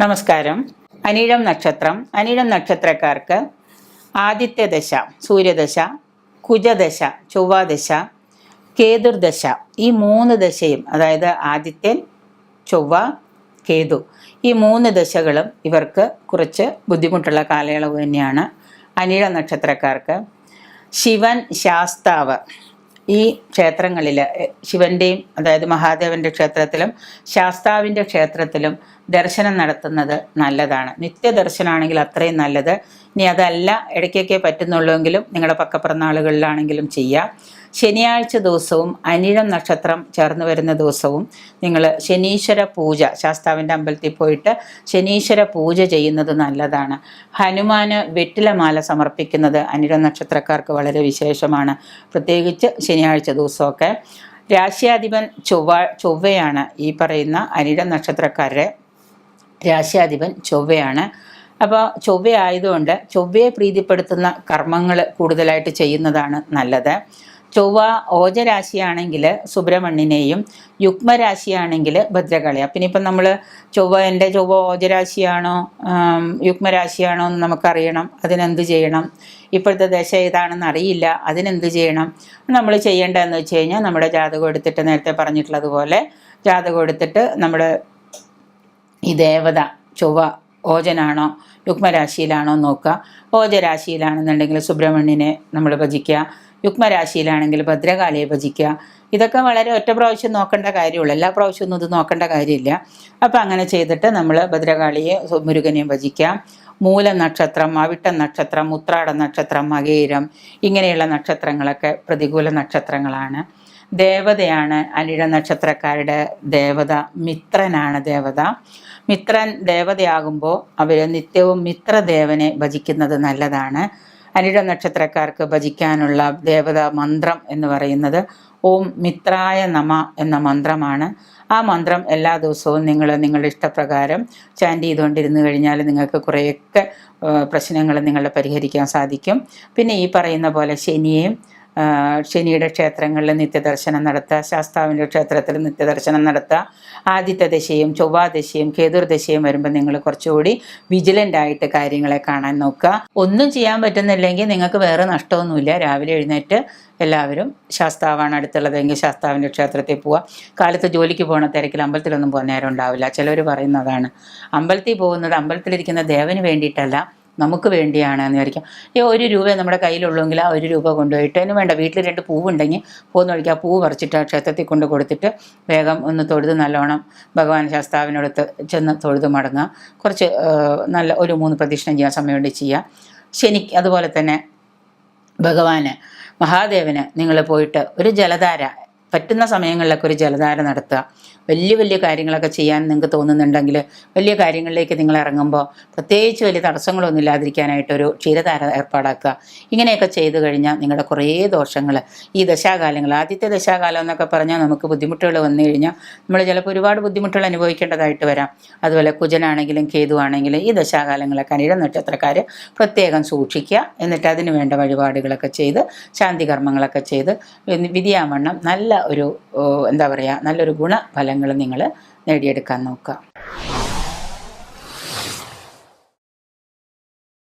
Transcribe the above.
നമസ്കാരം. അനിഴം നക്ഷത്രം. അനിഴം നക്ഷത്രക്കാർക്ക് ആദിത്യ ദശ, സൂര്യദശ, കുജദശ, ചൊവ്വാദശ, കേതുർദശ, ഈ 3 ദശയും, അതായത് ആദിത്യൻ, ചൊവ്വ, കേതു, ഈ 3 ദശകളും ഇവർക്ക് കുറച്ച് ബുദ്ധിമുട്ടുള്ള കാലയളവ് തന്നെയാണ്. അനിഴം നക്ഷത്രക്കാർക്ക് ശിവൻ, ശാസ്താവ്, ഈ ക്ഷേത്രങ്ങളിൽ ശിവൻ്റെയും, അതായത് മഹാദേവൻ്റെ ക്ഷേത്രത്തിലും ശാസ്താവിൻ്റെ ക്ഷേത്രത്തിലും ദർശനം നടത്തുന്നത് നല്ലതാണ്. നിത്യദർശനമാണെങ്കിൽ അത്രയും നല്ലത്. ഇനി അതല്ല, ഇടയ്ക്കൊക്കെ പറ്റുന്നുള്ളൂവെങ്കിലും നിങ്ങളുടെ പക്കപ്പിറന്നാളുകളിലാണെങ്കിലും ചെയ്യാം. ശനിയാഴ്ച ദിവസവും അനിഴം നക്ഷത്രം ചേർന്ന് വരുന്ന ദിവസവും നിങ്ങൾ ശനീശ്വര പൂജ, ശാസ്താവിൻ്റെ അമ്പലത്തിൽ പോയിട്ട് ശനീശ്വര പൂജ ചെയ്യുന്നത് നല്ലതാണ്. ഹനുമാന് വെറ്റിലമാല സമർപ്പിക്കുന്നത് അനിഴം നക്ഷത്രക്കാർക്ക് വളരെ വിശേഷമാണ്, പ്രത്യേകിച്ച് ശനിയാഴ്ച ദിവസമൊക്കെ. രാശ്യാധിപൻ ചൊവ്വയാണ്. ഈ പറയുന്ന അനിഴം നക്ഷത്രക്കാരുടെ രാശ്യാധിപൻ ചൊവ്വയാണ്. അപ്പോൾ ചൊവ്വ ആയതുകൊണ്ട് ചൊവ്വയെ പ്രീതിപ്പെടുത്തുന്ന കർമ്മങ്ങൾ കൂടുതലായിട്ട് ചെയ്യുന്നതാണ് നല്ലത്. ചൊവ്വ ഓജരാശിയാണെങ്കിൽ സുബ്രഹ്മണ്യനെയും, യുഗ്മരാശിയാണെങ്കിൽ ഭദ്രകാളിയാണ്. പിന്നെ ഇപ്പം നമ്മൾ എൻ്റെ ചൊവ്വ ഓജരാശിയാണോ യുഗ്മരാശിയാണോ എന്ന് നമുക്കറിയണം. അതിനെന്ത് ചെയ്യണം? ഇപ്പോഴത്തെ ദശ ഏതാണെന്ന് അറിയില്ല, അതിനെന്ത് ചെയ്യണം? നമ്മൾ ചെയ്യേണ്ടതെന്ന് വെച്ച് കഴിഞ്ഞാൽ നമ്മുടെ ജാതകം എടുത്തിട്ട്, നേരത്തെ പറഞ്ഞിട്ടുള്ളതുപോലെ ജാതകം എടുത്തിട്ട് നമ്മുടെ ഈ ദേവത ചൊവ്വ ഓജനാണോ യുഗ്മരാശിയിലാണോ നോക്കുക. ഓജരാശിയിലാണെന്നുണ്ടെങ്കിൽ സുബ്രഹ്മണ്യനെ നമ്മൾ ഭജിക്കുക, യുഗ്മരാശിയിലാണെങ്കിൽ ഭദ്രകാളിയെ ഭജിക്കുക. ഇതൊക്കെ വളരെ ഒറ്റ പ്രാവശ്യം നോക്കേണ്ട കാര്യമുള്ളൂ, എല്ലാ പ്രാവശ്യമൊന്നും ഇത് നോക്കേണ്ട കാര്യമില്ല. അപ്പം അങ്ങനെ ചെയ്തിട്ട് നമ്മൾ ഭദ്രകാളിയെ മുരുകനെയും ഭജിക്കാം. മൂല നക്ഷത്രം, അവിട്ട നക്ഷത്രം, ഉത്രാട നക്ഷത്രം, മകയിരം, ഇങ്ങനെയുള്ള നക്ഷത്രങ്ങളൊക്കെ പ്രതികൂല നക്ഷത്രങ്ങളാണ്. ദേവതയാണ് അനിഴ നക്ഷത്രക്കാരുടെ ദേവത, മിത്രനാണ് ദേവത. മിത്രൻ ദേവതയാകുമ്പോൾ അവർ നിത്യവും മിത്രദേവനെ ഭജിക്കുന്നത് നല്ലതാണ്. അനിഴ നക്ഷത്രക്കാർക്ക് ഭജിക്കാനുള്ള ദേവത മന്ത്രം എന്ന് പറയുന്നത് ഓം മിത്രായ നമ എന്ന മന്ത്രമാണ്. ആ മന്ത്രം എല്ലാ ദിവസവും നിങ്ങൾ നിങ്ങളുടെ ഇഷ്ടപ്രകാരം ചാൻറ്റ് ചെയ്തുകൊണ്ടിരുന്നു കഴിഞ്ഞാൽ നിങ്ങൾക്ക് കുറേയൊക്കെ പ്രശ്നങ്ങൾ നിങ്ങളെ പരിഹരിക്കാൻ സാധിക്കും. പിന്നെ ഈ പറയുന്ന പോലെ ശനിയുടെ ക്ഷേത്രങ്ങളിൽ നിത്യദർശനം നടത്തുക, ശാസ്താവിൻ്റെ ക്ഷേത്രത്തിൽ നിത്യദർശനം നടത്തുക. ആദിത്യ ദശയും ചൊവ്വാദശയും കേതുർദശയും വരുമ്പോൾ നിങ്ങൾ കുറച്ചുകൂടി വിജിലൻ്റ് ആയിട്ട് കാര്യങ്ങളെ കാണാൻ നോക്കുക. ഒന്നും ചെയ്യാൻ പറ്റുന്നില്ലെങ്കിൽ നിങ്ങൾക്ക് വേറെ നഷ്ടമൊന്നുമില്ല. രാവിലെ എഴുന്നേറ്റ് എല്ലാവരും, ശാസ്താവാണ് അടുത്തുള്ളതെങ്കിൽ ശാസ്താവിൻ്റെ ക്ഷേത്രത്തിൽ പോവുക. കാലത്ത് ജോലിക്ക് പോകുന്ന തിരക്കിൽ അമ്പലത്തിലൊന്നും പോകാൻ നേരം ഉണ്ടാവില്ല. ചിലർ പറയുന്നതാണ്, അമ്പലത്തിൽ പോകുന്നത് അമ്പലത്തിലിരിക്കുന്ന ദേവന് വേണ്ടിയിട്ടല്ല, നമുക്ക് വേണ്ടിയാണ് എന്ന് വിചാരിക്കാം. 1 രൂപ നമ്മുടെ കയ്യിലുള്ളെങ്കിൽ ആ 1 രൂപ കൊണ്ടുപോയിട്ട്, അതിന് വേണ്ട വീട്ടിൽ 2 പൂവുണ്ടെങ്കിൽ പോകുന്ന വഴിക്ക് ആ പൂവ് പറിച്ചിട്ട് ആ ക്ഷേത്രത്തിൽ കൊണ്ട് കൊടുത്തിട്ട് വേഗം ഒന്ന് തൊഴുത് നല്ലോണം ഭഗവാൻ ശാസ്താവിനടുത്ത് ചെന്ന് തൊഴുത് മടങ്ങുക. കുറച്ച് നല്ല ഒരു 3 പ്രദക്ഷിണം ചെയ്യാൻ സമയമുണ്ട് ചെയ്യുക. അതുപോലെ തന്നെ ഭഗവാന് മഹാദേവന് നിങ്ങൾ പോയിട്ട് ഒരു ജലധാര, പറ്റുന്ന സമയങ്ങളിലൊക്കെ ഒരു ജലധാര നടത്തുക. വലിയ കാര്യങ്ങളൊക്കെ ചെയ്യാൻ നിങ്ങൾക്ക് തോന്നുന്നുണ്ടെങ്കിൽ, വലിയ കാര്യങ്ങളിലേക്ക് നിങ്ങൾ ഇറങ്ങുമ്പോൾ പ്രത്യേകിച്ച് വലിയ തടസ്സങ്ങളൊന്നും ഇല്ലാതിരിക്കാനായിട്ടൊരു ക്ഷീരധാര ഏർപ്പാടാക്കുക. ഇങ്ങനെയൊക്കെ ചെയ്തു കഴിഞ്ഞാൽ നിങ്ങളുടെ കുറേ ദോഷങ്ങൾ, ഈ ദശാകാലങ്ങൾ, ആദ്യത്തെ ദശാകാലം എന്നൊക്കെ പറഞ്ഞാൽ നമുക്ക് ബുദ്ധിമുട്ടുകൾ വന്നു കഴിഞ്ഞാൽ നമ്മൾ ചിലപ്പോൾ ഒരുപാട് ബുദ്ധിമുട്ടുകൾ അനുഭവിക്കേണ്ടതായിട്ട് വരാം. അതുപോലെ കുജനാണെങ്കിലും കേതുവാണെങ്കിലും ഈ ദശാകാലങ്ങളൊക്കെ അനിഴ നക്ഷത്രക്കാർ പ്രത്യേകം സൂക്ഷിക്കുക. എന്നിട്ട് അതിന് വേണ്ട വഴിപാടുകളൊക്കെ ചെയ്ത് ശാന്തികർമ്മങ്ങളൊക്കെ ചെയ്ത് വിധിയാവണ്ണം നല്ല ഒരു നല്ലൊരു ഗുണഫലങ്ങൾ നിങ്ങൾ നേടിയെടുക്കാൻ നോക്കുക.